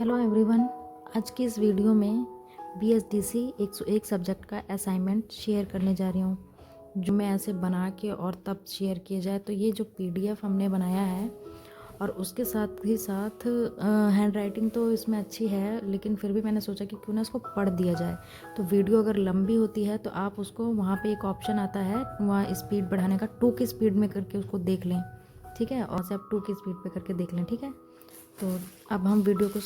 Hello everyone. आज की इस वीडियो में BSDC 101 सब्जेक्ट का असाइनमेंट शेयर करने जा रही हूँ, जो मैं ऐसे बना के और तब शेयर किया जाए। तो ये जो PDF हमने बनाया है और उसके साथ ही साथ हैंड राइटिंग तो इसमें अच्छी है, लेकिन फिर भी मैंने सोचा कि क्यों ना इसको पढ़ दिया जाए। तो वीडियो अगर लंबी होती है तो आप उसको वहाँ पे एक ऑप्शन आता है वहाँ स्पीड बढ़ाने का, 2 की स्पीड में करके उसको देख लें, ठीक है। और से आप 2 की स्पीड पे करके देख लें, ठीक है। तो अब हम वीडियो को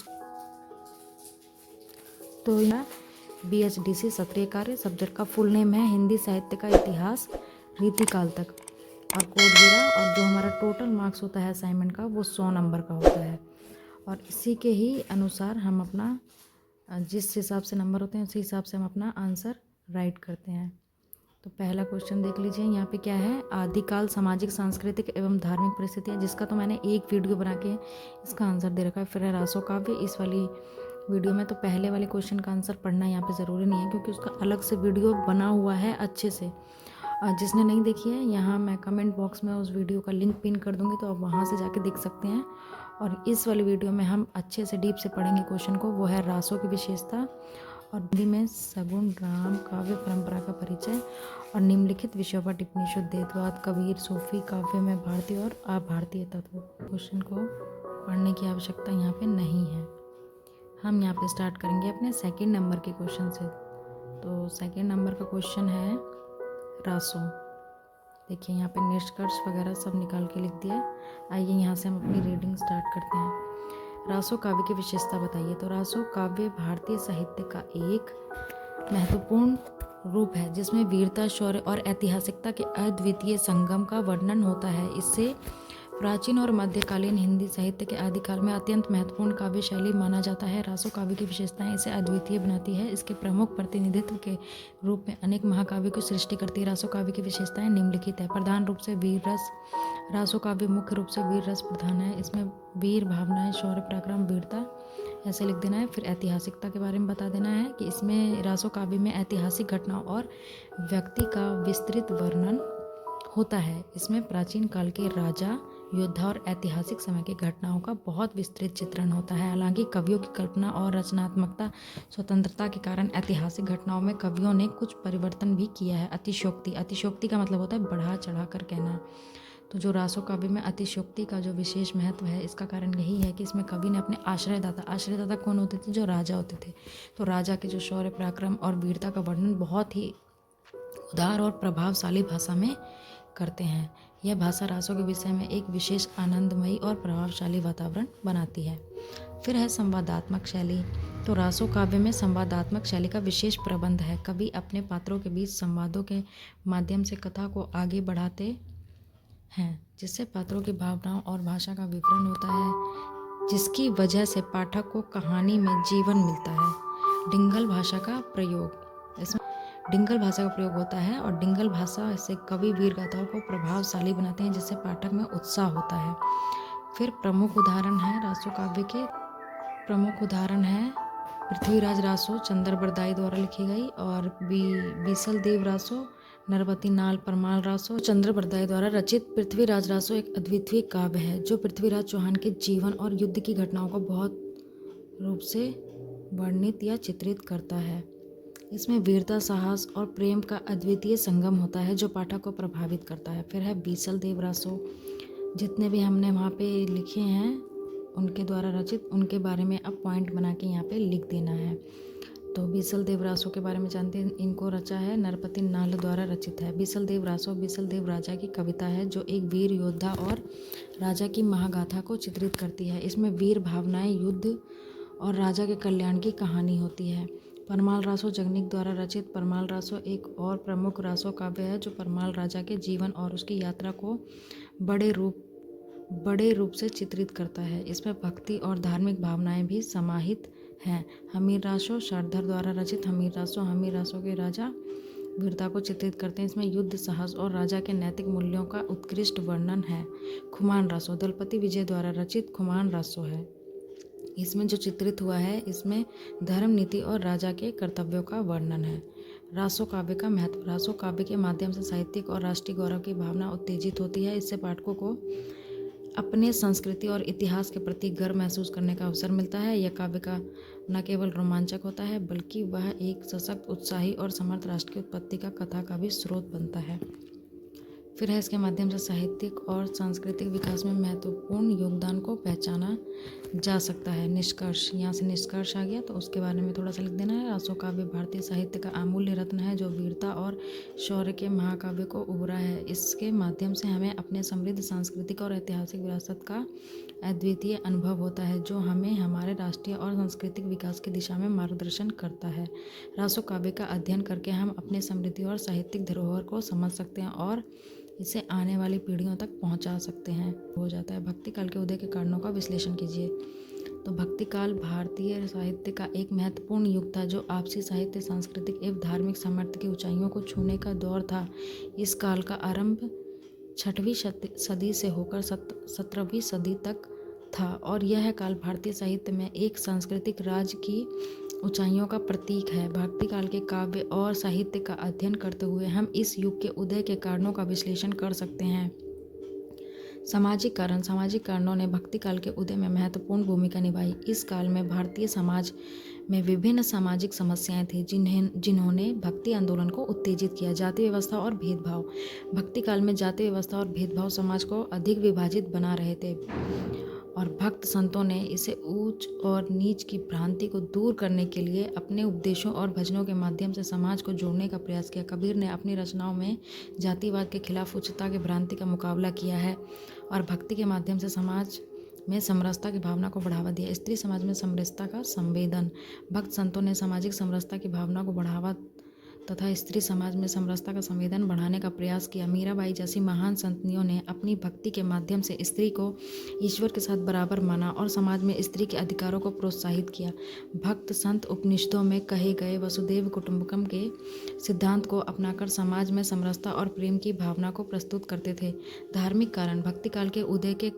तो यह BHDC सत्रीय कार्य सब्जेक्ट का फुल नेम है हिंदी साहित्य का इतिहास रीतिकाल तक, और कोड गिरा। और जो हमारा टोटल मार्क्स होता है असाइनमेंट का वो 100 नंबर का होता है। और इसी के ही अनुसार हम अपना जिस हिसाब से नंबर होते हैं उसी हिसाब से हम अपना आंसर राइट करते हैं। तो पहला क्वेश्चन देख लीजिए, यहाँ पे क्या है, आदिकाल सामाजिक सांस्कृतिक एवं धार्मिक परिस्थितियाँ, जिसका तो मैंने एक वीडियो बना के इसका आंसर दे रखा है। फिर है रासो काव्य। इस वाली वीडियो में तो पहले वाले क्वेश्चन का आंसर पढ़ना यहाँ पे ज़रूरी नहीं है, क्योंकि उसका अलग से वीडियो बना हुआ है अच्छे से। जिसने नहीं देखी है, यहाँ मैं कमेंट बॉक्स में उस वीडियो का लिंक पिन कर दूँगी, तो आप वहाँ से जाके देख सकते हैं। और इस वाली वीडियो में हम अच्छे से डीप से पढ़ेंगे क्वेश्चन को। वो है रासो की विशेषता, और हिंदी में सगुण राम काव्य परंपरा का परिचय, और निम्नलिखित विषयों पर टिप्पणी शुद्धेतवाद, कबीर, सूफी काव्य में भारतीय और अभारतीय तत्व। क्वेश्चन को पढ़ने की आवश्यकता यहाँ पे नहीं है। हम यहाँ पे स्टार्ट करेंगे अपने सेकंड नंबर के क्वेश्चन से। तो सेकंड नंबर का क्वेश्चन है रासो। देखिए यहाँ पे निष्कर्ष वगैरह सब निकाल के लिख दिया। आइए यहाँ से हम अपनी रीडिंग स्टार्ट करते हैं। रासो काव्य की विशेषता बताइए। तो रासो काव्य भारतीय साहित्य का एक महत्वपूर्ण रूप है, जिसमें वीरता, शौर्य और ऐतिहासिकता के अद्वितीय संगम का वर्णन होता है। इससे प्राचीन और मध्यकालीन हिंदी साहित्य के आदिकाल में अत्यंत महत्वपूर्ण काव्य शैली माना जाता है। रासो काव्य की विशेषताएं इसे अद्वितीय बनाती है। इसके प्रमुख प्रतिनिधित्व के रूप में अनेक महाकाव्य की सृष्टि करती है। रासो काव्य की विशेषताएं निम्नलिखित है। प्रधान रूप से वीर रस। रासो काव्य मुख्य रूप से वीर रस प्रधान है। इसमें वीर भावनाएं, शौर्य, पराक्रम, वीरता ऐसे लिख देना है। फिर ऐतिहासिकता के बारे में बता देना है कि इसमें रासो काव्य में ऐतिहासिक घटनाओं और व्यक्ति का विस्तृत वर्णन होता है। इसमें प्राचीन काल के राजा, योद्धा और ऐतिहासिक समय की घटनाओं का बहुत विस्तृत चित्रण होता है। हालांकि कवियों की कल्पना और रचनात्मकता स्वतंत्रता के कारण ऐतिहासिक घटनाओं में कवियों ने कुछ परिवर्तन भी किया है। अतिशयोक्ति। अतिशयोक्ति का मतलब होता है बढ़ा चढ़ा कर कहना। तो जो रासो काव्य में अतिशयोक्ति का जो विशेष महत्व है, इसका कारण यही है कि इसमें कवि ने अपने आश्रयदाता कौन होते थे? जो राजा होते थे। तो राजा के जो शौर्य, पराक्रम और वीरता का वर्णन बहुत ही उदार और प्रभावशाली भाषा में करते हैं। यह भाषा रासो के विषय में एक विशेष आनंदमयी और प्रभावशाली वातावरण बनाती है। फिर है संवादात्मक शैली। तो रासो काव्य में संवादात्मक शैली का विशेष प्रबंध है। कवि अपने पात्रों के बीच संवादों के माध्यम से कथा को आगे बढ़ाते हैं, जिससे पात्रों की भावनाओं और भाषा का विवरण होता है, जिसकी वजह से पाठक को कहानी में जीवन मिलता है। डिंगल भाषा का प्रयोग। इसमें डिंगल भाषा का प्रयोग होता है, और डिंगल भाषा से कवि वीर गाथाओं को प्रभावशाली बनाते हैं, जिससे पाठक में उत्साह होता है। फिर प्रमुख उदाहरण है रासो काव्य के। प्रमुख उदाहरण है पृथ्वीराज रासो, चंद्र बरदाई द्वारा लिखी गई, और बीसल देव रासो, नरपति नाल परमाल रासो, चंद्र बरदाई द्वारा रचित। पृथ्वीराज रासो एक अद्वितीय काव्य है, जो पृथ्वीराज चौहान के जीवन और युद्ध की घटनाओं को बहुत रूप से वर्णित या चित्रित करता है। इसमें वीरता, साहस और प्रेम का अद्वितीय संगम होता है, जो पाठक को प्रभावित करता है। फिर है बीसल देव रासो। जितने भी हमने वहाँ पे लिखे हैं उनके द्वारा रचित, उनके बारे में अब पॉइंट बना के यहाँ पे लिख देना है। तो बीसल देव रासो के बारे में जानते हैं। इनको रचा है नरपति नाल द्वारा रचित है। बीसल देव रासो बीसल देव राजा की कविता है, जो एक वीर योद्धा और राजा की महागाथा को चित्रित करती है। इसमें वीर भावनाएं, युद्ध और राजा के कल्याण की कहानी होती है। परमाल रासो जगनीक द्वारा रचित। परमाल रासो एक और प्रमुख रासो काव्य है, जो परमाल राजा के जीवन और उसकी यात्रा को बड़े रूप से चित्रित करता है। इसमें भक्ति और धार्मिक भावनाएं भी समाहित हैं। हमीर रासो शारदर द्वारा रचित। हमीर रासो के राजा वीरता को चित्रित करते हैं। इसमें युद्ध, साहस और राजा के नैतिक मूल्यों का उत्कृष्ट वर्णन है। खुमान रासो दलपति विजय द्वारा रचित खुमान रासो है। इसमें जो चित्रित हुआ है, इसमें धर्म, नीति और राजा के कर्तव्यों का वर्णन है। रासो काव्य का महत्व। रासो काव्य के माध्यम से साहित्यिक और राष्ट्रीय गौरव की भावना उत्तेजित होती है। इससे पाठकों को अपने संस्कृति और इतिहास के प्रति गर्व महसूस करने का अवसर मिलता है। यह काव्य का न केवल रोमांचक होता है बल्कि वह एक सशक्त, उत्साही और समर्थ राष्ट्र की उत्पत्ति का कथा का भी स्रोत बनता है। फिर है इसके माध्यम से साहित्यिक और सांस्कृतिक विकास में महत्वपूर्ण योगदान को पहचाना जा सकता है। निष्कर्ष, यहाँ से निष्कर्ष आ गया तो उसके बारे में थोड़ा सा लिख देना है। रासो काव्य भारतीय साहित्य का अमूल्य रत्न है जो वीरता और शौर्य के महाकाव्य को उभरा है। इसके माध्यम से हमें अपने समृद्ध सांस्कृतिक और ऐतिहासिक विरासत का अद्वितीय अनुभव होता है जो हमें हमारे राष्ट्रीय और सांस्कृतिक विकास की दिशा में मार्गदर्शन करता है। रासो काव्य का अध्ययन करके हम अपने समृद्धि और साहित्यिक धरोहर को समझ सकते हैं और इसे आने वाली पीढ़ियों तक पहुंचा सकते हैं। हो जाता है। भक्ति काल के उदय के कारणों का विश्लेषण कीजिए। तो भक्ति काल भारतीय साहित्य का एक महत्वपूर्ण युग था जो आपसी साहित्य, सांस्कृतिक एवं धार्मिक सामर्थ्य की ऊंचाइयों को छूने का दौर था। इस काल का आरंभ 6वीं सदी से होकर 17वीं सदी तक था और यह काल भारतीय साहित्य में एक सांस्कृतिक राज की ऊंचाइयों का प्रतीक है। भक्ति काल के काव्य और साहित्य का अध्ययन करते हुए हम इस युग के उदय के कारणों का विश्लेषण कर सकते हैं। सामाजिक कारणों ने भक्ति काल के उदय में महत्वपूर्ण भूमिका निभाई। इस काल में भारतीय समाज में विभिन्न सामाजिक समस्याएं थी जिन्होंने भक्ति आंदोलन को उत्तेजित किया। जाति व्यवस्था और भेदभाव। भक्ति काल में जाति व्यवस्था और भेदभाव समाज को अधिक विभाजित बना रहे थे और भक्त संतों ने इसे ऊंच और नीच की भ्रांति को दूर करने के लिए अपने उपदेशों और भजनों के माध्यम से समाज को जोड़ने का प्रयास किया। कबीर ने अपनी रचनाओं में जातिवाद के खिलाफ उच्चता की भ्रांति का मुकाबला किया है और भक्ति के माध्यम से समाज में समरसता की भावना को बढ़ावा दिया। स्त्री समाज में समरसता का संवेदन। भक्त संतों ने सामाजिक समरसता की भावना को बढ़ावा तथा स्त्री समाज में समरसता का संवेदन बढ़ाने का प्रयास किया। मीराबाई जैसी महान संतनियों ने अपनी भक्ति के माध्यम से स्त्री को ईश्वर के साथ बराबर माना और समाज में स्त्री के अधिकारों को प्रोत्साहित किया। भक्त संत उपनिषदों में कहे गए वसुदेव कुटुंबकम के सिद्धांत को अपनाकर समाज में समरसता और प्रेम की भावना को प्रस्तुत करते थे। धार्मिक कारण। भक्ति काल के उदय के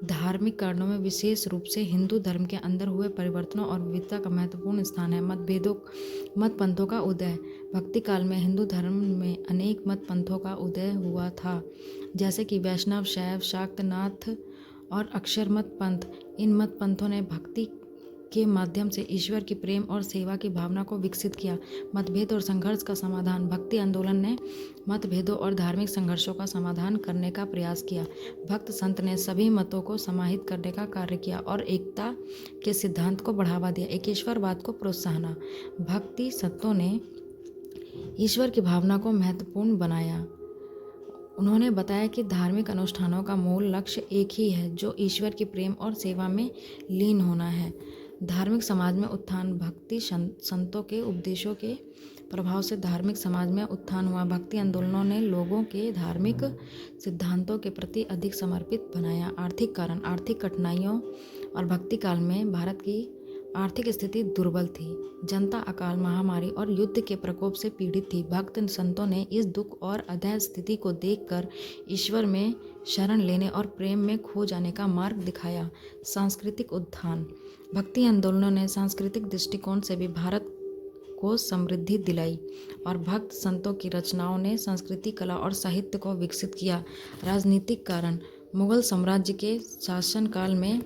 धार्मिक कारणों में विशेष रूप से हिंदू धर्म के अंदर हुए परिवर्तनों और विविधता का महत्वपूर्ण स्थान है। मत पंथों का उदय। भक्ति काल में हिंदू धर्म में अनेक मत पंथों का उदय हुआ था जैसे कि वैष्णव, शैव, शाक्त, नाथ और अक्षर मत पंथ। इन मत पंथों ने भक्ति के माध्यम से ईश्वर की प्रेम और सेवा की भावना को विकसित किया। मतभेद और संघर्ष का समाधान। भक्ति आंदोलन ने मतभेदों और धार्मिक संघर्षों का समाधान करने का प्रयास किया। भक्त संत ने सभी मतों को समाहित करने का कार्य किया और एकता के सिद्धांत को बढ़ावा दिया। एकेश्वरवाद को प्रोत्साहन। भक्ति संतों ने ईश्वर की भावना को महत्वपूर्ण बनाया। उन्होंने बताया कि धार्मिक अनुष्ठानों का मूल लक्ष्य एक ही है जो ईश्वर की प्रेम और सेवा में लीन होना है। धार्मिक समाज में उत्थान। भक्ति संतों के उपदेशों के प्रभाव से धार्मिक समाज में उत्थान हुआ। भक्ति आंदोलनों ने लोगों के धार्मिक सिद्धांतों के प्रति अधिक समर्पित बनाया। आर्थिक कारण। आर्थिक कठिनाइयों और भक्ति काल में भारत की आर्थिक स्थिति दुर्बल थी। जनता अकाल, महामारी और युद्ध के प्रकोप से पीड़ित थी। भक्त संतों ने इस दुख और अधैर्य स्थिति को देखकर ईश्वर में शरण लेने और प्रेम में खो जाने का मार्ग दिखाया। सांस्कृतिक उत्थान। भक्ति आंदोलनों ने सांस्कृतिक दृष्टिकोण से भी भारत को समृद्धि दिलाई और भक्त संतों की रचनाओं ने संस्कृति, कला और साहित्य को विकसित किया। राजनीतिक कारण। मुगल साम्राज्य के शासनकाल में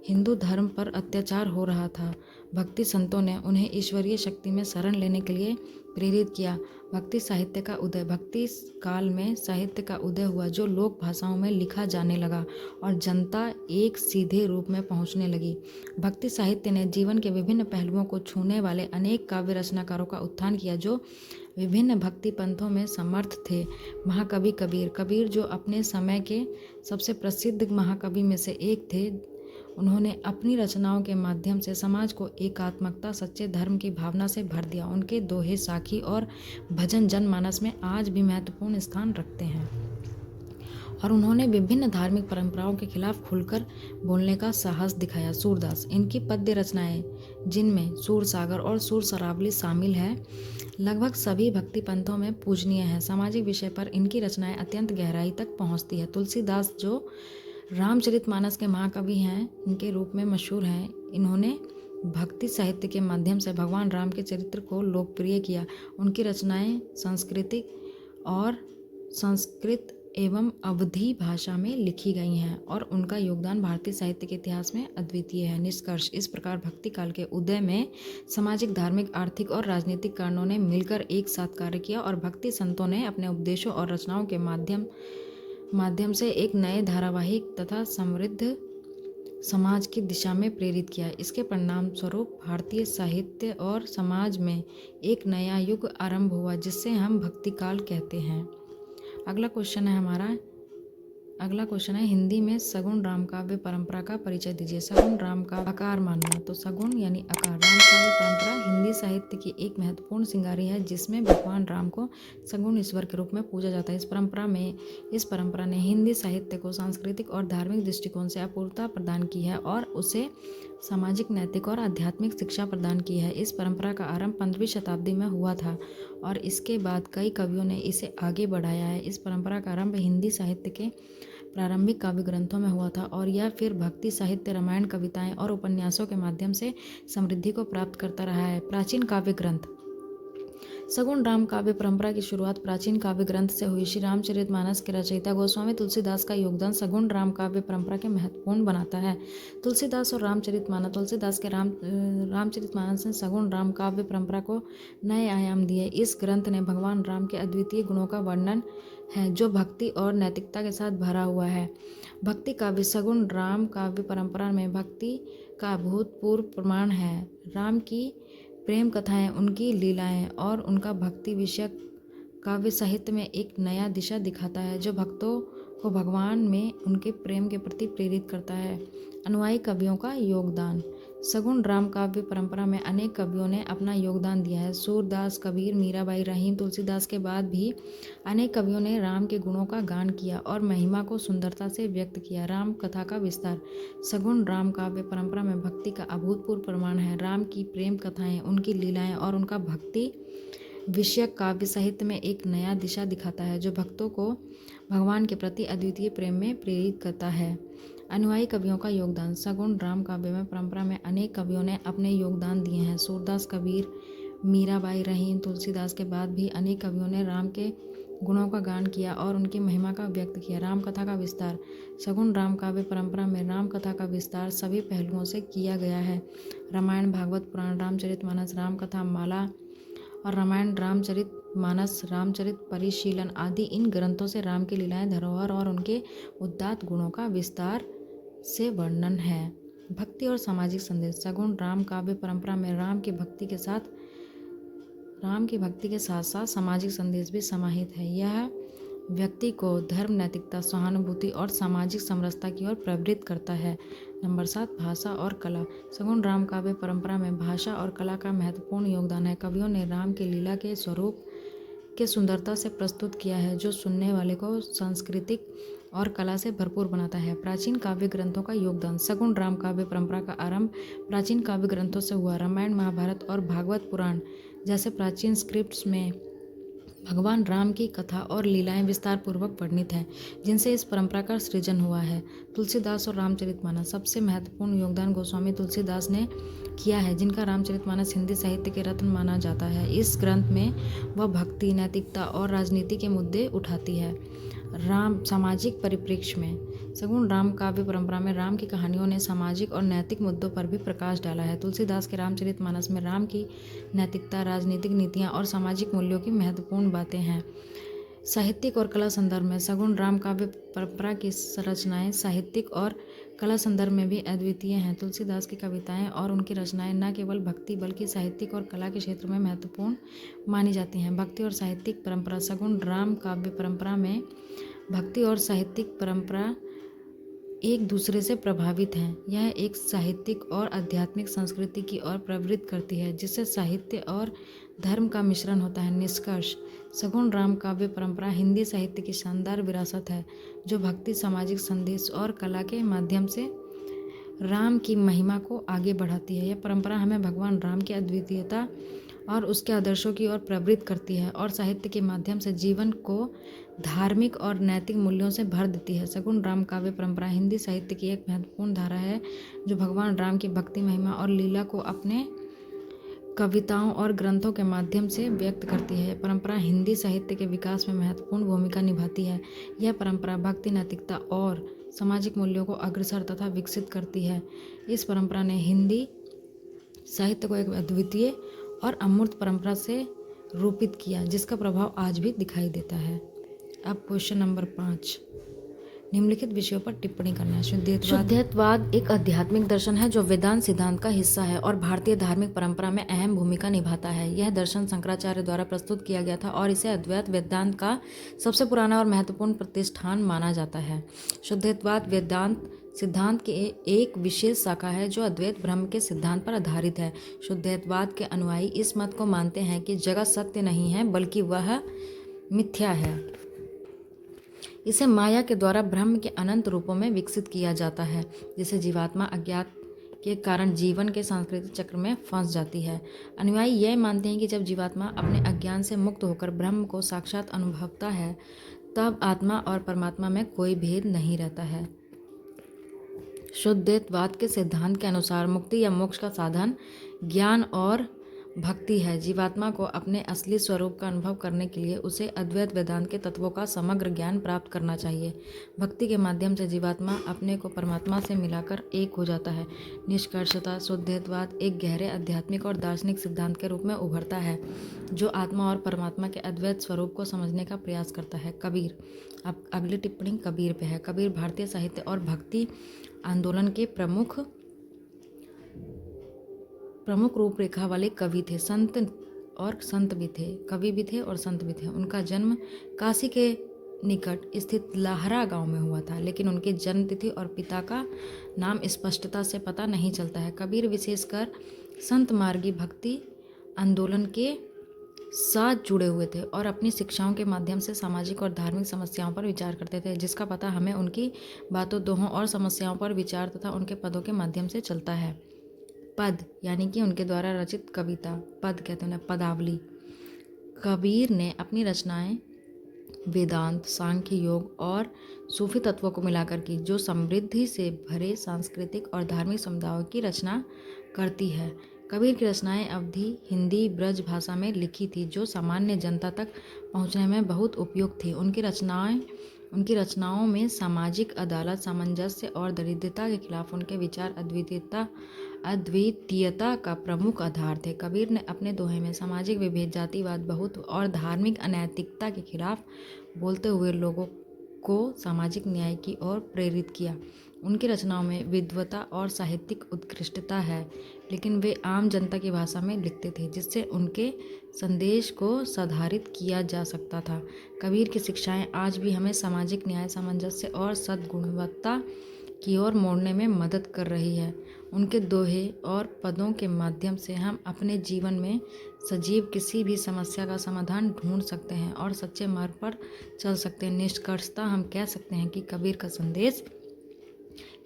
हिंदू धर्म पर अत्याचार हो रहा था। भक्ति संतों ने उन्हें ईश्वरीय शक्ति में शरण लेने के लिए प्रेरित किया। भक्ति साहित्य का उदय। भक्ति काल में साहित्य का उदय हुआ जो लोक भाषाओं में लिखा जाने लगा और जनता एक सीधे रूप में पहुंचने लगी। भक्ति साहित्य ने जीवन के विभिन्न पहलुओं को छूने वाले अनेक काव्य रचनाकारों का उत्थान किया जो विभिन्न भक्ति पंथों में समर्थ थे। महाकवि कबीर। कबीर जो अपने समय के सबसे प्रसिद्ध महाकवि में से एक थे, उन्होंने अपनी रचनाओं के माध्यम से समाज को एकात्मकता, सच्चे धर्म की भावना से भर दिया। उनके दोहे, साखी और भजन जनमानस में आज भी महत्वपूर्ण स्थान रखते हैं और उन्होंने विभिन्न धार्मिक परंपराओं के खिलाफ खुलकर बोलने का साहस दिखाया। सूरदास। इनकी पद्य रचनाएं जिनमें सूर सागर और सूर सरावली शामिल है लगभग सभी भक्ति पंथों में पूजनीय है। सामाजिक विषय पर इनकी रचनाएं अत्यंत गहराई तक पहुंचती है। तुलसीदास जो रामचरितमानस के महाकवि हैं इनके रूप में मशहूर हैं। इन्होंने भक्ति साहित्य के माध्यम से भगवान राम के चरित्र को लोकप्रिय किया। उनकी रचनाएं सांस्कृतिक और संस्कृत एवं अवधी भाषा में लिखी गई हैं और उनका योगदान भारतीय साहित्य के इतिहास में अद्वितीय है। निष्कर्ष, इस प्रकार भक्ति काल के उदय में सामाजिक, धार्मिक, आर्थिक और राजनीतिक कारणों ने मिलकर एक साथ कार्य किया और भक्ति संतों ने अपने उपदेशों और रचनाओं के माध्यम से एक नए धारावाहिक तथा समृद्ध समाज की दिशा में प्रेरित किया। इसके परिणाम स्वरूप भारतीय साहित्य और समाज में एक नया युग आरंभ हुआ जिससे हम भक्ति काल कहते हैं। अगला क्वेश्चन है हिंदी में सगुण राम काव्य परंपरा का परिचय दीजिए। सगुण राम का आकार मानना, तो सगुण यानी आकार। राम काव्य परंपरा हिंदी साहित्य की एक महत्वपूर्ण श्रृंगारी है जिसमें भगवान राम को सगुण ईश्वर के रूप में पूजा जाता है। इस परंपरा ने हिंदी साहित्य को सांस्कृतिक और धार्मिक दृष्टिकोण से अपूर्णता प्रदान की है और उसे सामाजिक, नैतिक और आध्यात्मिक शिक्षा प्रदान की है। इस परंपरा का आरंभ 15वीं शताब्दी में हुआ था और इसके बाद कई कवियों ने इसे आगे बढ़ाया है। इस परंपरा का आरंभ हिंदी साहित्य के प्रारंभिक काव्य ग्रंथों में हुआ था और यह फिर भक्ति साहित्य, रामायण, कविताएं और उपन्यासों के माध्यम से समृद्धि को प्राप्त करता रहा है। प्राचीन काव्य ग्रंथ। सगुण राम काव्य परंपरा की शुरुआत प्राचीन काव्य ग्रंथ से हुई। श्री रामचरितमानस के रचयिता गोस्वामी तुलसीदास का योगदान सगुण राम काव्य परंपरा के महत्वपूर्ण बनाता है। तुलसीदास के रामचरितमानस ने सगुण राम काव्य परंपरा को नए आयाम दिए। इस ग्रंथ ने भगवान राम के अद्वितीय गुणों का वर्णन है जो भक्ति और नैतिकता के साथ भरा हुआ है। भक्ति काव्य। सगुण राम काव्य परंपरा में भक्ति का अभूतपूर्व प्रमाण है। राम की प्रेम कथाएं, उनकी लीलाएं और उनका भक्ति विषयक काव्य साहित्य में एक नया दिशा दिखाता है जो भक्तों को भगवान में उनके प्रेम के प्रति प्रेरित करता है। अनुयायी कवियों का योगदान। सगुण राम काव्य परंपरा में अनेक कवियों ने अपना योगदान दिया है। सूरदास, कबीर, मीराबाई, रहीम, तुलसीदास के बाद भी अनेक कवियों ने राम के गुणों का गान किया और महिमा को सुंदरता से व्यक्त किया। राम कथा का विस्तार। सगुण राम काव्य परंपरा में भक्ति का अभूतपूर्व प्रमाण है। राम की प्रेम कथाएं, उनकी लीलाएं और उनका भक्ति विषयक काव्य साहित्य में एक नया दिशा दिखाता है जो भक्तों को भगवान के प्रति अद्वितीय प्रेम में प्रेरित करता है। अनुयायी कवियों का योगदान। सगुण राम काव्य में परंपरा में अनेक कवियों ने अपने योगदान दिए हैं। सूरदास, कबीर, मीराबाई, रहीम, तुलसीदास के बाद भी अनेक कवियों ने राम के गुणों का गान किया और उनकी महिमा का व्यक्त किया। राम कथा का विस्तार। सगुण राम काव्य परंपरा में राम कथा का विस्तार सभी पहलुओं से किया गया है। रामायण, भागवत पुराण, रामचरितमानस, राम कथा माला और रामायण, रामचरितमानस, रामचरित परिशीलन आदि इन ग्रंथों से राम की लीलाएं, धरोहर और उनके उदात्त गुणों का विस्तार से वर्णन है। भक्ति और सामाजिक संदेश। सगुण राम काव्य परंपरा में राम की भक्ति के साथ साथ सामाजिक संदेश भी समाहित है। यह व्यक्ति को धर्म, नैतिकता, सहानुभूति और सामाजिक समरसता की ओर प्रवृत्त करता है। नंबर 7, भाषा और कला। सगुण राम काव्य परंपरा में भाषा और कला का महत्वपूर्ण योगदान है। कवियों ने राम के लीला के स्वरूप के सुंदरता से प्रस्तुत किया है जो सुनने वाले को सांस्कृतिक और कला से भरपूर बनाता है। प्राचीन काव्य ग्रंथों का योगदान। सगुण राम काव्य परंपरा का आरंभ प्राचीन काव्य ग्रंथों से हुआ। रामायण, महाभारत और भागवत पुराण जैसे प्राचीन स्क्रिप्ट्स में भगवान राम की कथा और लीलाएं विस्तार पूर्वक वर्णित हैं जिनसे इस परंपरा का सृजन हुआ है। तुलसीदास और रामचरितमानस। सबसे महत्वपूर्ण योगदान गोस्वामी तुलसीदास ने किया है जिनका रामचरितमानस हिंदी साहित्य के रत्न माना जाता है। इस ग्रंथ में वह भक्ति, नैतिकता और राजनीति के मुद्दे उठाती है। राम सामाजिक परिप्रेक्ष्य में। सगुण राम काव्य परंपरा में राम की कहानियों ने सामाजिक और नैतिक मुद्दों पर भी प्रकाश डाला है। तुलसीदास के रामचरितमानस में राम की नैतिकता, राजनीतिक नीतियाँ और सामाजिक मूल्यों की महत्वपूर्ण बातें हैं। साहित्यिक और कला संदर्भ में सगुण राम काव्य परंपरा की रचनाएं साहित्यिक और कला संदर्भ में भी अद्वितीय हैं। तुलसीदास की कविताएं और उनकी रचनाएं न केवल भक्ति बल्कि साहित्यिक और कला के क्षेत्र में महत्वपूर्ण मानी जाती हैं। भक्ति और साहित्यिक परंपरा। सगुण राम काव्य परंपरा में भक्ति और साहित्यिक परंपरा एक दूसरे से प्रभावित हैं। यह एक साहित्यिक और आध्यात्मिक संस्कृति की ओर प्रवृत्त करती है जिससे साहित्य और धर्म का मिश्रण होता है। निष्कर्ष, सगुण राम काव्य परंपरा हिंदी साहित्य की शानदार विरासत है जो भक्ति, सामाजिक संदेश और कला के माध्यम से राम की महिमा को आगे बढ़ाती है। यह परंपरा हमें भगवान राम की अद्वितीयता और उसके आदर्शों की ओर प्रवृत्त करती है और साहित्य के माध्यम से जीवन को धार्मिक और नैतिक मूल्यों से भर देती है। सगुण राम काव्य परंपरा हिंदी साहित्य की एक महत्वपूर्ण धारा है जो भगवान राम की भक्ति, महिमा और लीला को अपने कविताओं और ग्रंथों के माध्यम से व्यक्त करती है। यह परंपरा हिंदी साहित्य के विकास में महत्वपूर्ण भूमिका निभाती है। यह परंपरा भक्ति, नैतिकता और सामाजिक मूल्यों को अग्रसर तथा विकसित करती है। इस परंपरा ने हिंदी साहित्य को एक अद्वितीय और अमूर्त परंपरा से रूपित किया, जिसका प्रभाव आज भी दिखाई देता है। अब क्वेश्चन नंबर 5, निम्नलिखित विषयों पर टिप्पणी करना है। शुद्धत्ववाद एक आध्यात्मिक दर्शन है जो वेदांत सिद्धांत का हिस्सा है और भारतीय धार्मिक परंपरा में अहम भूमिका निभाता है। यह दर्शन शंकराचार्य द्वारा प्रस्तुत किया गया था और इसे अद्वैत वेदांत का सबसे पुराना और महत्वपूर्ण प्रतिष्ठान माना जाता है। शुद्धत्ववाद वेदांत सिद्धांत की एक विशेष शाखा है जो अद्वैत ब्रह्म के सिद्धांत पर आधारित है। शुद्धत्ववाद के अनुयायी इस मत को मानते हैं कि जगत सत्य नहीं है बल्कि वह मिथ्या है। इसे माया के द्वारा ब्रह्म के अनंत रूपों में विकसित किया जाता है, जिसे जीवात्मा अज्ञात के कारण जीवन के सांस्कृतिक चक्र में फंस जाती है। अनुयायी यह मानते हैं कि जब जीवात्मा अपने अज्ञान से मुक्त होकर ब्रह्म को साक्षात अनुभवता है, तब आत्मा और परमात्मा में कोई भेद नहीं रहता है। शुद्धत्ववाद के सिद्धांत के अनुसार मुक्ति या मोक्ष का साधन ज्ञान और भक्ति है। जीवात्मा को अपने असली स्वरूप का अनुभव करने के लिए उसे अद्वैत वेदांत के तत्वों का समग्र ज्ञान प्राप्त करना चाहिए। भक्ति के माध्यम से जीवात्मा अपने को परमात्मा से मिलाकर एक हो जाता है। निष्कर्षतः शुद्धत्ववाद एक गहरे आध्यात्मिक और दार्शनिक सिद्धांत के रूप में उभरता है, जो आत्मा और परमात्मा के अद्वैत स्वरूप को समझने का प्रयास करता है। कबीर। अब अगली टिप्पणी कबीर पे है। कबीर भारतीय साहित्य और भक्ति आंदोलन के प्रमुख रूपरेखा वाले कवि थे। संत भी थे, कवि भी थे और संत भी थे। उनका जन्म काशी के निकट स्थित लाहरा गांव में हुआ था, लेकिन उनकी जन्म तिथि और पिता का नाम स्पष्टता से पता नहीं चलता है। कबीर विशेषकर संत मार्गी भक्ति आंदोलन के साथ जुड़े हुए थे और अपनी शिक्षाओं के माध्यम से सामाजिक और धार्मिक समस्याओं पर विचार करते थे, जिसका पता हमें उनकी बातों, दोहों और समस्याओं पर विचार तथा उनके पदों के माध्यम से चलता है। पद यानी कि उनके द्वारा रचित कविता, पद कहते हैं, पदावली। कबीर ने अपनी रचनाएं वेदांत, सांख्य, योग और सूफी तत्वों को मिलाकर की, जो समृद्धि से भरे सांस्कृतिक और धार्मिक समुदायों की रचना करती है। कबीर की रचनाएं अवधी, हिंदी, ब्रज भाषा में लिखी थी, जो सामान्य जनता तक पहुंचने में बहुत उपयुक्त थी। उनकी रचनाओं में सामाजिक अदालत, सामंजस्य और दरिद्रता के खिलाफ उनके विचार अद्वितीयता का प्रमुख आधार थे। कबीर ने अपने दोहे में सामाजिक विभेद, जातिवाद, बहुत्व और धार्मिक अनैतिकता के खिलाफ बोलते हुए लोगों को सामाजिक न्याय की ओर प्रेरित किया। उनकी रचनाओं में विद्वता और साहित्यिक उत्कृष्टता है, लेकिन वे आम जनता की भाषा में लिखते थे, जिससे उनके संदेश को साधारित किया जा सकता था। कबीर की शिक्षाएं आज भी हमें सामाजिक न्याय, सामंजस्य और सद्गुणवत्ता की ओर मोड़ने में मदद कर रही है। उनके दोहे और पदों के माध्यम से हम अपने जीवन में सजीव किसी भी समस्या का समाधान ढूंढ सकते हैं और सच्चे मार्ग पर चल सकते हैं। निष्कर्षतः हम कह सकते हैं कि कबीर का संदेश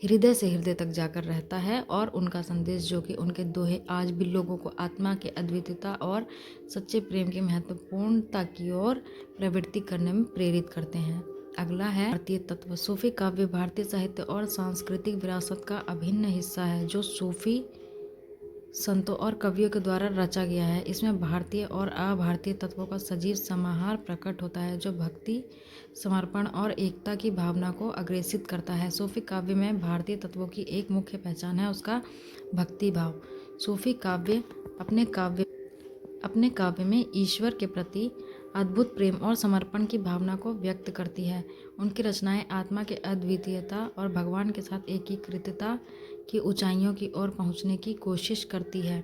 हृदय से हृदय तक जाकर रहता है और उनका संदेश, जो कि उनके दोहे आज भी लोगों को आत्मा के अद्वितीयता और सच्चे प्रेम की महत्वपूर्णता की ओर प्रवृत्ति करने में प्रेरित करते हैं। अगला है भारतीय तत्व। सूफी काव्य भारतीय साहित्य और सांस्कृतिक विरासत का अभिन्न हिस्सा है, जो सूफी संतों और कवियों के द्वारा रचा गया है। इसमें भारतीय और अभारतीय तत्वों का सजीव समाहार प्रकट होता है, जो भक्ति, समर्पण और एकता की भावना को अग्रेसित करता है। सूफी काव्य में भारतीय तत्वों की एक मुख्य पहचान है उसका भक्ति भाव। सूफी काव्य अपने काव्य में ईश्वर के प्रति अद्भुत प्रेम और समर्पण की भावना को व्यक्त करती है। उनकी रचनाएं आत्मा के अद्वितीयता और भगवान के साथ एकीकृतता की ऊंचाइयों की ओर पहुंचने की कोशिश करती है।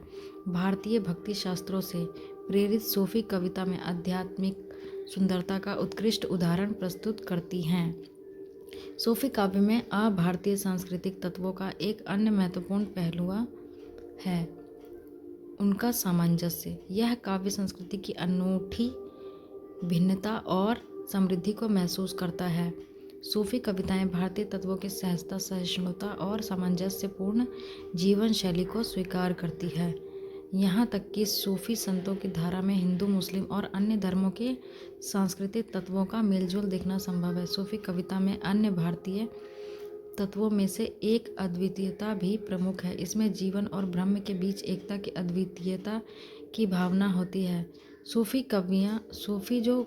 भारतीय भक्ति शास्त्रों से प्रेरित सूफी कविता में आध्यात्मिक सुंदरता का उत्कृष्ट उदाहरण प्रस्तुत करती हैं। सूफी काव्य में अभारतीय सांस्कृतिक तत्वों का एक अन्य महत्वपूर्ण पहलू है उनका सामंजस्य। यह काव्य संस्कृति की अनूठी भिन्नता और समृद्धि को महसूस करता है। सूफी कविताएं भारतीय तत्वों की सहजता, सहिष्णुता और सामंजस्यपूर्ण जीवन शैली को स्वीकार करती है। यहाँ तक कि सूफी संतों की धारा में हिंदू, मुस्लिम और अन्य धर्मों के सांस्कृतिक तत्वों का मेलजोल देखना संभव है। सूफी कविता में अन्य भारतीय तत्वों में से एक अद्वितीयता भी प्रमुख है। इसमें जीवन और ब्रह्म के बीच एकता की अद्वितीयता की भावना होती है। सूफी जो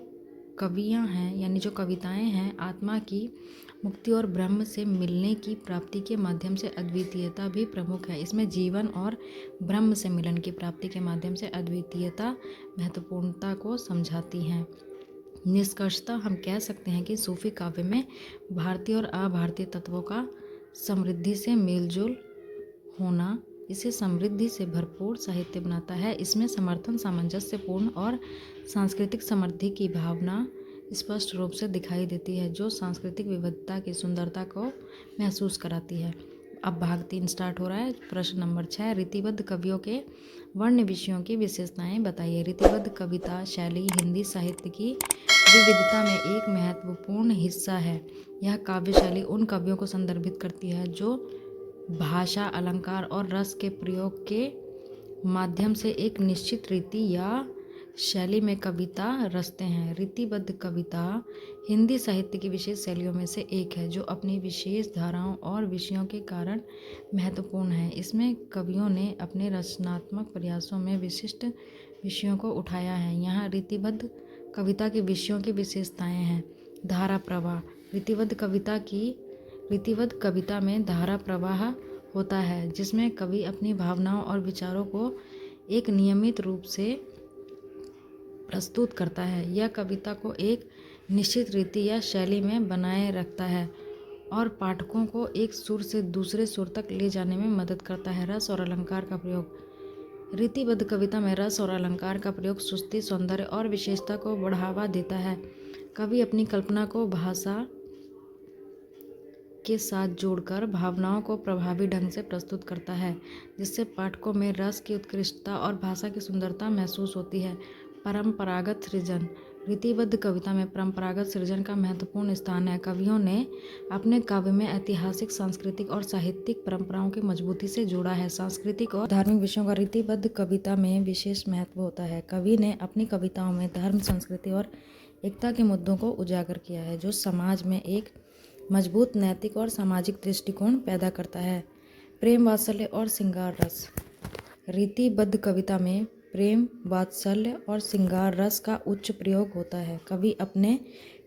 कवियाँ हैं यानी जो कविताएं हैं, आत्मा की मुक्ति और ब्रह्म से मिलने की प्राप्ति के माध्यम से अद्वितीयता भी प्रमुख है। इसमें जीवन और ब्रह्म से मिलन की प्राप्ति के माध्यम से अद्वितीयता महत्वपूर्णता को समझाती हैं। निष्कर्षतः हम कह सकते हैं कि सूफी काव्य में भारतीय और अभारतीय तत्वों का समृद्धि से मेलजोल होना इसे समृद्धि से भरपूर साहित्य बनाता है। इसमें समर्थन, सामंजस्यपूर्ण और सांस्कृतिक समृद्धि की भावना स्पष्ट रूप से दिखाई देती है, जो सांस्कृतिक विविधता की सुंदरता को महसूस कराती है। अब भाग 3 स्टार्ट हो रहा है। प्रश्न नंबर 6, रीतिबद्ध कवियों के वर्ण विषयों की विशेषताएं बताइए। रीतिबद्ध कविता शैली हिंदी साहित्य की विविधता में एक महत्वपूर्ण हिस्सा है। यह काव्य शैली उन कवियों को संदर्भित करती है जो भाषा, अलंकार और रस के प्रयोग के माध्यम से एक निश्चित रीति या शैली में कविता रचते हैं। रीतिबद्ध कविता हिंदी साहित्य की विशेष शैलियों में से एक है, जो अपनी विशेष धाराओं और विषयों के कारण महत्वपूर्ण है। इसमें कवियों ने अपने रचनात्मक प्रयासों में विशिष्ट विषयों को उठाया है। यहाँ रीतिबद्ध कविता के विषयों की विशेषताएं हैं। धारा प्रवाह। रीतिबद्ध कविता में धारा प्रवाह होता है, जिसमें कवि अपनी भावनाओं और विचारों को एक नियमित रूप से प्रस्तुत करता है। यह कविता को एक निश्चित रीति या शैली में बनाए रखता है और पाठकों को एक सुर से दूसरे सुर तक ले जाने में मदद करता है। रस और अलंकार का प्रयोग। रीतिबद्ध कविता में रस और अलंकार का प्रयोग सुस्ती, सौंदर्य और विशेषता को बढ़ावा देता है। कवि अपनी कल्पना को भाषा के साथ जोड़कर भावनाओं को प्रभावी ढंग से प्रस्तुत करता है, जिससे पाठकों में रस की उत्कृष्टता और भाषा की सुंदरता महसूस होती है। परंपरागत सृजन। रीतिबद्ध कविता में परंपरागत सृजन का महत्वपूर्ण स्थान है। कवियों ने अपने काव्य में ऐतिहासिक, सांस्कृतिक और साहित्यिक परंपराओं की मजबूती से जोड़ा है। सांस्कृतिक और धार्मिक विषयों का रीतिबद्ध कविता में विशेष महत्व होता है। कवि ने अपनी कविताओं में धर्म, संस्कृति और एकता के मुद्दों को उजागर किया है, जो समाज में एक मजबूत नैतिक और सामाजिक दृष्टिकोण पैदा करता है। प्रेम, वात्सल्य और श्रृंगार रस। रीतिबद्ध कविता में प्रेम, वात्सल्य और श्रृंगार रस का उच्च प्रयोग होता है। कवि अपने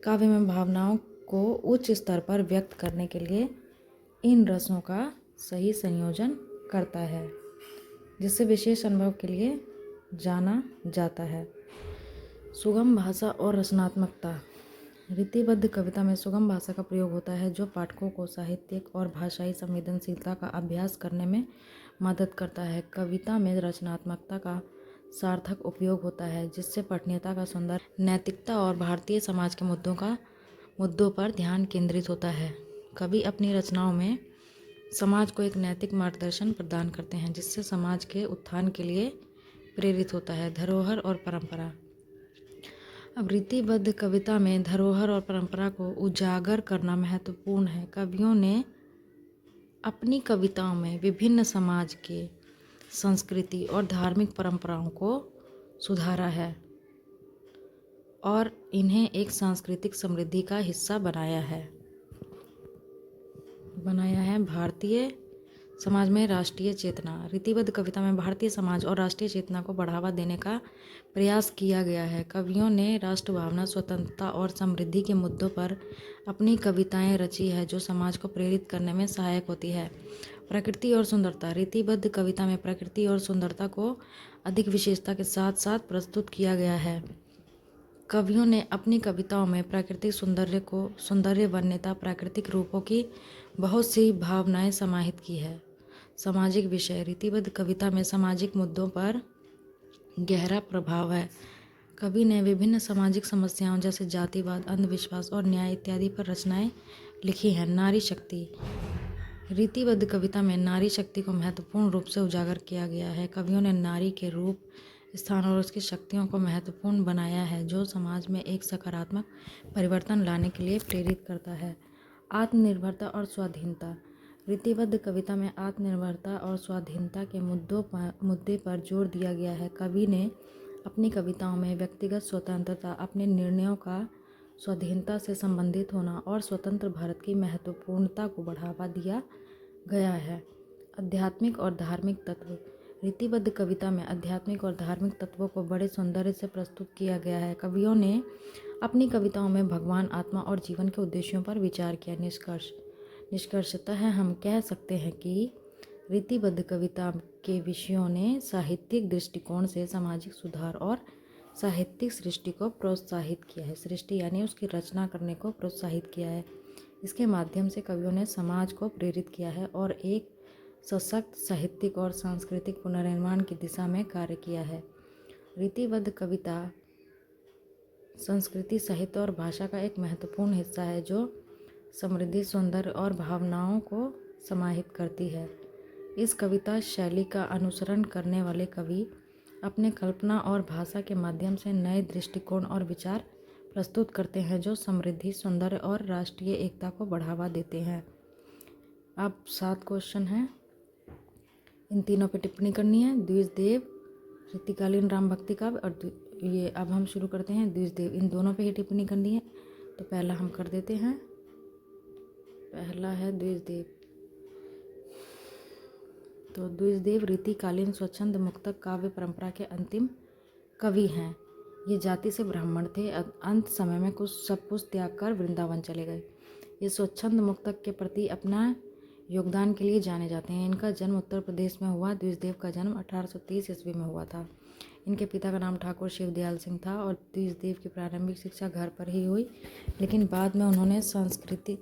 काव्य में भावनाओं को उच्च स्तर पर व्यक्त करने के लिए इन रसों का सही संयोजन करता है, जिससे विशेष अनुभव के लिए जाना जाता है। सुगम भाषा और रचनात्मकता। रीतिबद्ध कविता में सुगम भाषा का प्रयोग होता है, जो पाठकों को साहित्यिक और भाषाई संवेदनशीलता का अभ्यास करने में मदद करता है। कविता में रचनात्मकता का सार्थक उपयोग होता है, जिससे पठनीयता का सौंदर्य, नैतिकता और भारतीय समाज के मुद्दों पर ध्यान केंद्रित होता है। कवि अपनी रचनाओं में समाज को एक नैतिक मार्गदर्शन प्रदान करते हैं, जिससे समाज के उत्थान के लिए प्रेरित होता है। धरोहर और परंपरा। अब रीतिबद्ध कविता में धरोहर और परंपरा को उजागर करना महत्वपूर्ण है। कवियों ने अपनी कविताओं में विभिन्न समाज के संस्कृति और धार्मिक परंपराओं को सुधारा है और इन्हें एक सांस्कृतिक समृद्धि का हिस्सा बनाया है। भारतीय समाज में राष्ट्रीय चेतना। रीतिबद्ध कविता में भारतीय समाज और राष्ट्रीय चेतना को बढ़ावा देने का प्रयास किया गया है। कवियों ने राष्ट्र भावना, स्वतंत्रता और समृद्धि के मुद्दों पर अपनी कविताएं रची है, जो समाज को प्रेरित करने में सहायक होती है। प्रकृति और सुंदरता। रीतिबद्ध कविता में प्रकृति और सुंदरता को अधिक विशेषता के साथ साथ प्रस्तुत किया गया है। कवियों ने अपनी कविताओं में प्राकृतिक सौंदर्य, वन्यता, प्राकृतिक रूपों की बहुत सी भावनाएं समाहित की है। सामाजिक विषय। रीतिबद्ध कविता में सामाजिक मुद्दों पर गहरा प्रभाव है। कवि ने विभिन्न सामाजिक समस्याओं जैसे जातिवाद, अंधविश्वास और न्याय इत्यादि पर रचनाएं लिखी हैं। नारी शक्ति। रीतिबद्ध कविता में नारी शक्ति को महत्वपूर्ण रूप से उजागर किया गया है। कवियों ने नारी के रूप, स्थान और उसकी शक्तियों को महत्वपूर्ण बनाया है, जो समाज में एक सकारात्मक परिवर्तन लाने के लिए प्रेरित करता है। आत्मनिर्भरता और स्वाधीनता। रीतिबद्ध कविता में आत्मनिर्भरता और स्वाधीनता के मुद्दे पर जोर दिया गया है। कवि ने अपनी कविताओं में व्यक्तिगत स्वतंत्रता, अपने निर्णयों का स्वाधीनता से संबंधित होना और स्वतंत्र भारत की महत्वपूर्णता को बढ़ावा दिया गया है। आध्यात्मिक और धार्मिक तत्व। रीतिबद्ध कविता में आध्यात्मिक और धार्मिक तत्वों को बड़े सौंदर्य से प्रस्तुत किया गया है। कवियों ने अपनी कविताओं में भगवान, आत्मा और जीवन के उद्देश्यों पर विचार किया। निष्कर्षतः हम कह सकते हैं कि रीतिबद्ध कविता के विषयों ने साहित्यिक दृष्टिकोण से सामाजिक सुधार और साहित्यिक सृष्टि को प्रोत्साहित किया है। सृष्टि यानी उसकी रचना करने को प्रोत्साहित किया है। इसके माध्यम से कवियों ने समाज को प्रेरित किया है और एक सशक्त साहित्यिक और सांस्कृतिक पुनर्निर्माण की दिशा में कार्य किया है। रीतिबद्ध कविता संस्कृति, साहित्य और भाषा का एक महत्वपूर्ण हिस्सा है जो समृद्धि, सौंदर्य और भावनाओं को समाहित करती है। इस कविता शैली का अनुसरण करने वाले कवि अपने कल्पना और भाषा के माध्यम से नए दृष्टिकोण और विचार प्रस्तुत करते हैं जो समृद्धि, सौंदर्य और राष्ट्रीय एकता को बढ़ावा देते हैं। अब 7 क्वेश्चन हैं, इन तीनों पे टिप्पणी करनी है। द्विजदेव, रीतिकालीन राम भक्ति काव्य और ये अब हम शुरू करते हैं द्विजदेव, इन दोनों पे ही टिप्पणी करनी है। तो पहला हम कर देते हैं, पहला है द्विजदेव। तो द्विजदेव रीतिकालीन स्वच्छंद मुक्तक काव्य परंपरा के अंतिम कवि हैं। ये जाति से ब्राह्मण थे। अंत समय में सब कुछ त्याग कर वृंदावन चले गए। ये स्वच्छंद मुक्तक के प्रति अपना योगदान के लिए जाने जाते हैं। इनका जन्म उत्तर प्रदेश में हुआ। द्विजदेव का जन्म 1830 ईस्वी में हुआ था। इनके पिता का नाम ठाकुर शिवदयाल सिंह था और द्विजदेव की प्रारंभिक शिक्षा घर पर ही हुई, लेकिन बाद में उन्होंने संस्कृति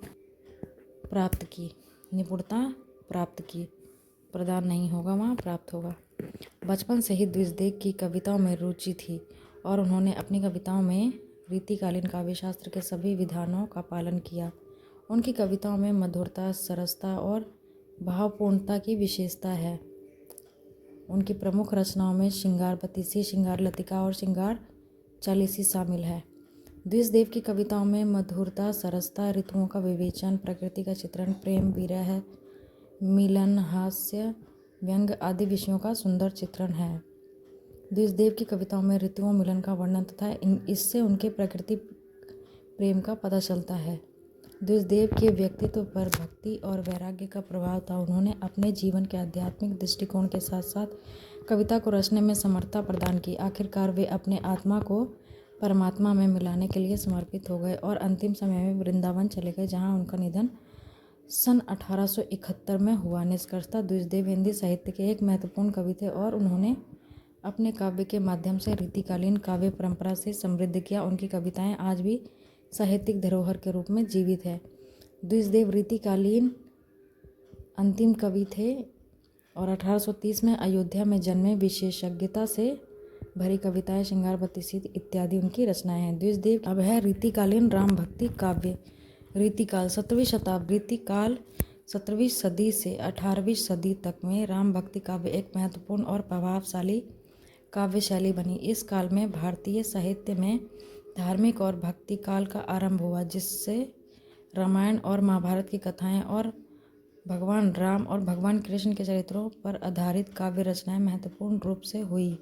प्राप्त की, निपुणता प्राप्त की। प्रदान नहीं होगा, वहाँ प्राप्त होगा। बचपन से ही द्विजदेव की कविताओं में रुचि थी और उन्होंने अपनी कविताओं में रीतिकालीन काव्यशास्त्र के सभी विधानों का पालन किया। उनकी कविताओं में मधुरता, सरसता और भावपूर्णता की विशेषता है। उनकी प्रमुख रचनाओं में श्रृंगार बत्तीसी, श्रृंगार लतिका और श्रृंगार चालीसी शामिल है। द्विजदेव की कविताओं में मधुरता, सरसता, ऋतुओं का विवेचन, प्रकृति का चित्रण, प्रेम, विरह, मिलन, हास्य, व्यंग आदि विषयों का सुंदर चित्रण है। द्विजदेव की कविताओं में ऋतुओं, मिलन का वर्णन तथा इससे उनके प्रकृति प्रेम का पता चलता है। द्विजदेव के व्यक्तित्व पर भक्ति और वैराग्य का प्रभाव था। उन्होंने अपने जीवन के आध्यात्मिक दृष्टिकोण के साथ साथ कविता को रचने में समर्थता प्रदान की। आखिरकार वे अपने आत्मा को परमात्मा में मिलाने के लिए समर्पित हो गए और अंतिम समय में वृंदावन चले गए, जहां उनका निधन सन 1871 में हुआ। निष्कर्षतः द्विजदेव हिंदी साहित्य के एक महत्वपूर्ण कवि थे और उन्होंने अपने काव्य के माध्यम से रीतिकालीन काव्य परंपरा से समृद्ध किया। उनकी कविताएं आज भी साहित्यिक धरोहर के रूप में जीवित है। द्विजदेव रीतिकालीन अंतिम कवि थे और 1830 में अयोध्या में जन्मे। विशेषज्ञता से भरी कविताएं, श्रृंगार बत्तीसी इत्यादि उनकी रचनाएं हैं। द्विजदेव अब है रीतिकालीन राम भक्ति काव्य। रीतिकाल 17वीं शताब्दी। रीतिकाल 17वीं सदी से 18वीं सदी तक में राम भक्ति काव्य एक महत्वपूर्ण और प्रभावशाली काव्य शैली बनी। इस काल में भारतीय साहित्य में धार्मिक और भक्ति काल का आरंभ हुआ, जिससे रामायण और महाभारत की कथाएं और भगवान राम और भगवान कृष्ण के चरित्रों पर आधारित काव्य रचनाएं महत्वपूर्ण रूप से हुई।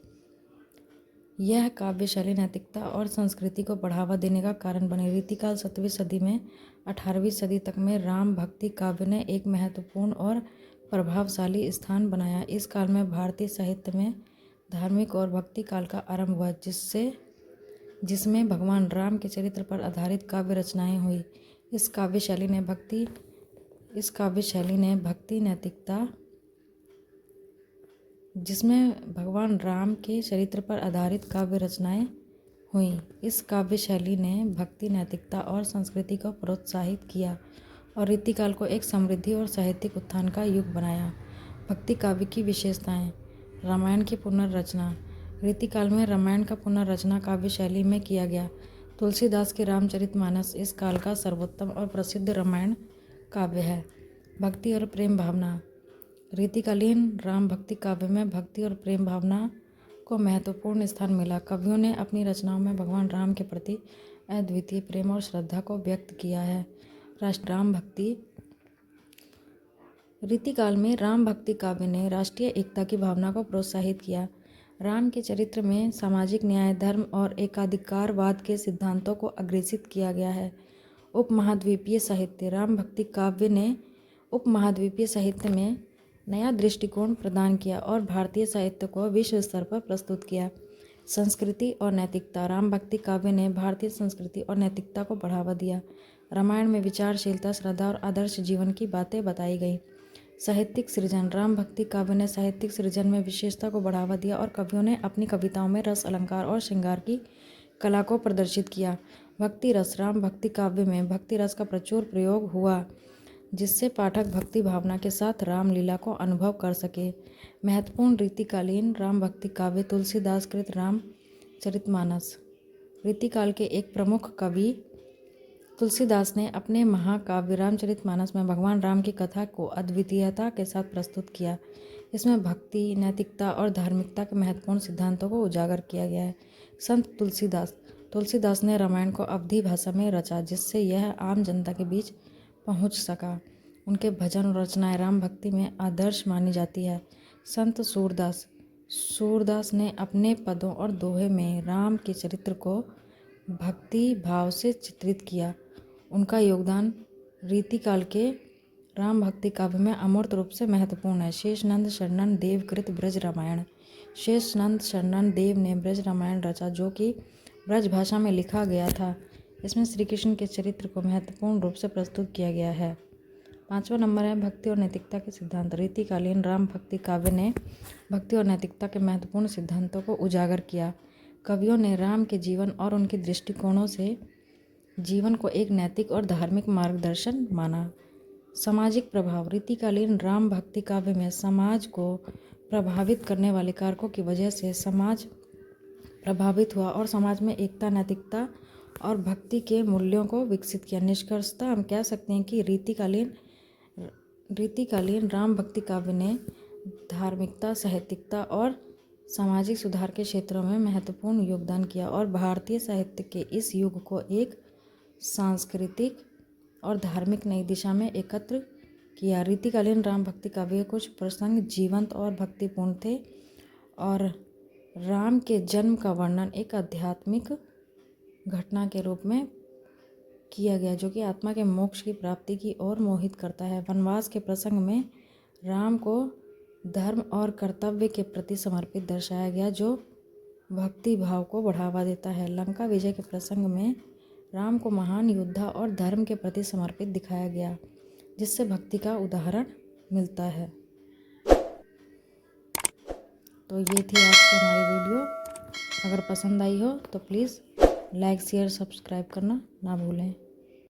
यह काव्य शैली नैतिकता और संस्कृति को बढ़ावा देने का कारण बनी। रीतिकाल 7वीं सदी में 18वीं सदी तक में राम भक्ति काव्य ने एक महत्वपूर्ण और प्रभावशाली स्थान बनाया। इस काल में भारतीय साहित्य में धार्मिक और भक्ति काल का आरंभ हुआ, जिसमें भगवान राम के चरित्र पर आधारित काव्य रचनाएं हुई। इस काव्य शैली ने भक्ति, नैतिकता जिसमें भगवान राम के चरित्र पर आधारित काव्य रचनाएं हुई। इस काव्य शैली ने भक्ति, नैतिकता और संस्कृति को प्रोत्साहित किया और रीतिकाल को एक समृद्धि और साहित्यिक उत्थान का युग बनाया। भक्ति काव्य की विशेषताएं। रामायण की पुनर्रचना। रीतिकाल में रामायण का पुनर्रचना काव्य शैली में किया गया। तुलसीदास के रामचरितमानस इस काल का सर्वोत्तम और प्रसिद्ध रामायण काव्य है। भक्ति और प्रेम भावना। रीतिकालीन राम भक्ति काव्य में भक्ति और प्रेम भावना को महत्वपूर्ण स्थान मिला। कवियों ने अपनी रचनाओं में भगवान राम के प्रति अद्वितीय प्रेम और श्रद्धा को व्यक्त किया है। राम भक्ति। रीतिकाल में राम भक्ति काव्य ने राष्ट्रीय एकता की भावना को प्रोत्साहित किया। राम के चरित्र में सामाजिक न्याय, धर्म और एकाधिकारवाद के सिद्धांतों को अग्रेसित किया गया है। उपमहाद्वीपीय साहित्य। राम भक्ति काव्य ने उपमहाद्वीपीय साहित्य में नया दृष्टिकोण प्रदान किया और भारतीय साहित्य को विश्व स्तर पर प्रस्तुत किया। संस्कृति और नैतिकता। राम भक्ति काव्य ने भारतीय संस्कृति और नैतिकता को बढ़ावा दिया। रामायण में विचारशीलता, श्रद्धा और आदर्श जीवन की बातें बताई गई। साहित्यिक सृजन। राम भक्ति काव्य ने साहित्यिक सृजन में विशेषता को बढ़ावा दिया और कवियों ने अपनी कविताओं में रस, अलंकार और श्रृंगार की कला को प्रदर्शित किया। भक्ति रस। राम भक्ति काव्य में भक्ति रस का प्रचुर प्रयोग हुआ, जिससे पाठक भक्ति भावना के साथ रामलीला को अनुभव कर सके। महत्वपूर्ण रीतिकालीन राम भक्ति काव्य। तुलसीदास कृत रामचरितमानस। रीतिकाल के एक प्रमुख कवि तुलसीदास ने अपने महाकाव्य रामचरितमानस में भगवान राम की कथा को अद्वितीयता के साथ प्रस्तुत किया। इसमें भक्ति, नैतिकता और धार्मिकता के महत्वपूर्ण सिद्धांतों को उजागर किया गया है। संत तुलसीदास। तुलसीदास ने रामायण को अवधी भाषा में रचा, जिससे यह आम जनता के बीच पहुंच सका। उनके भजन और रचनाएं राम भक्ति में आदर्श मानी जाती है। संत सूरदास। सूरदास ने अपने पदों और दोहे में राम के चरित्र को भक्ति भाव से चित्रित किया। उनका योगदान रीतिकाल के राम भक्ति काव्य में अमूर्त रूप से महत्वपूर्ण है। शेषनंद शरणन देव कृत ब्रज रामायण। शेषनंद शरणन देव ने ब्रज रामायण रचा, जो कि ब्रज भाषा में लिखा गया था। इसमें श्री कृष्ण के चरित्र को महत्वपूर्ण रूप से प्रस्तुत किया गया है। 5वां नंबर है भक्ति और नैतिकता के सिद्धांत। रीतिकालीन राम भक्ति काव्य ने भक्ति और नैतिकता के महत्वपूर्ण सिद्धांतों को उजागर किया। कवियों ने राम के जीवन और उनके दृष्टिकोणों से जीवन को एक नैतिक और धार्मिक मार्गदर्शन माना। सामाजिक प्रभाव। रीतिकालीन राम भक्ति काव्य में समाज को प्रभावित करने वाले कारकों की वजह से समाज प्रभावित हुआ और समाज में एकता, नैतिकता और भक्ति के मूल्यों को विकसित किया। निष्कर्षतः हम कह सकते हैं कि रीतिकालीन राम भक्ति काव्य ने धार्मिकता, साहित्यिकता और सामाजिक सुधार के क्षेत्रों में महत्वपूर्ण योगदान किया और भारतीय साहित्य के इस युग को एक सांस्कृतिक और धार्मिक नई दिशा में एकत्र किया। रीतिकालीन राम भक्ति काव्य के कुछ प्रसंग जीवंत और भक्तिपूर्ण थे और राम के जन्म का वर्णन एक आध्यात्मिक घटना के रूप में किया गया, जो कि आत्मा के मोक्ष की प्राप्ति की ओर मोहित करता है। वनवास के प्रसंग में राम को धर्म और कर्तव्य के प्रति समर्पित दर्शाया गया, जो भक्ति भाव को बढ़ावा देता है। लंका विजय के प्रसंग में राम को महान योद्धा और धर्म के प्रति समर्पित दिखाया गया, जिससे भक्ति का उदाहरण मिलता है। तो ये थी आज की हमारी वीडियो। अगर पसंद आई हो तो प्लीज़ लाइक, शेयर, सब्सक्राइब करना ना भूलें।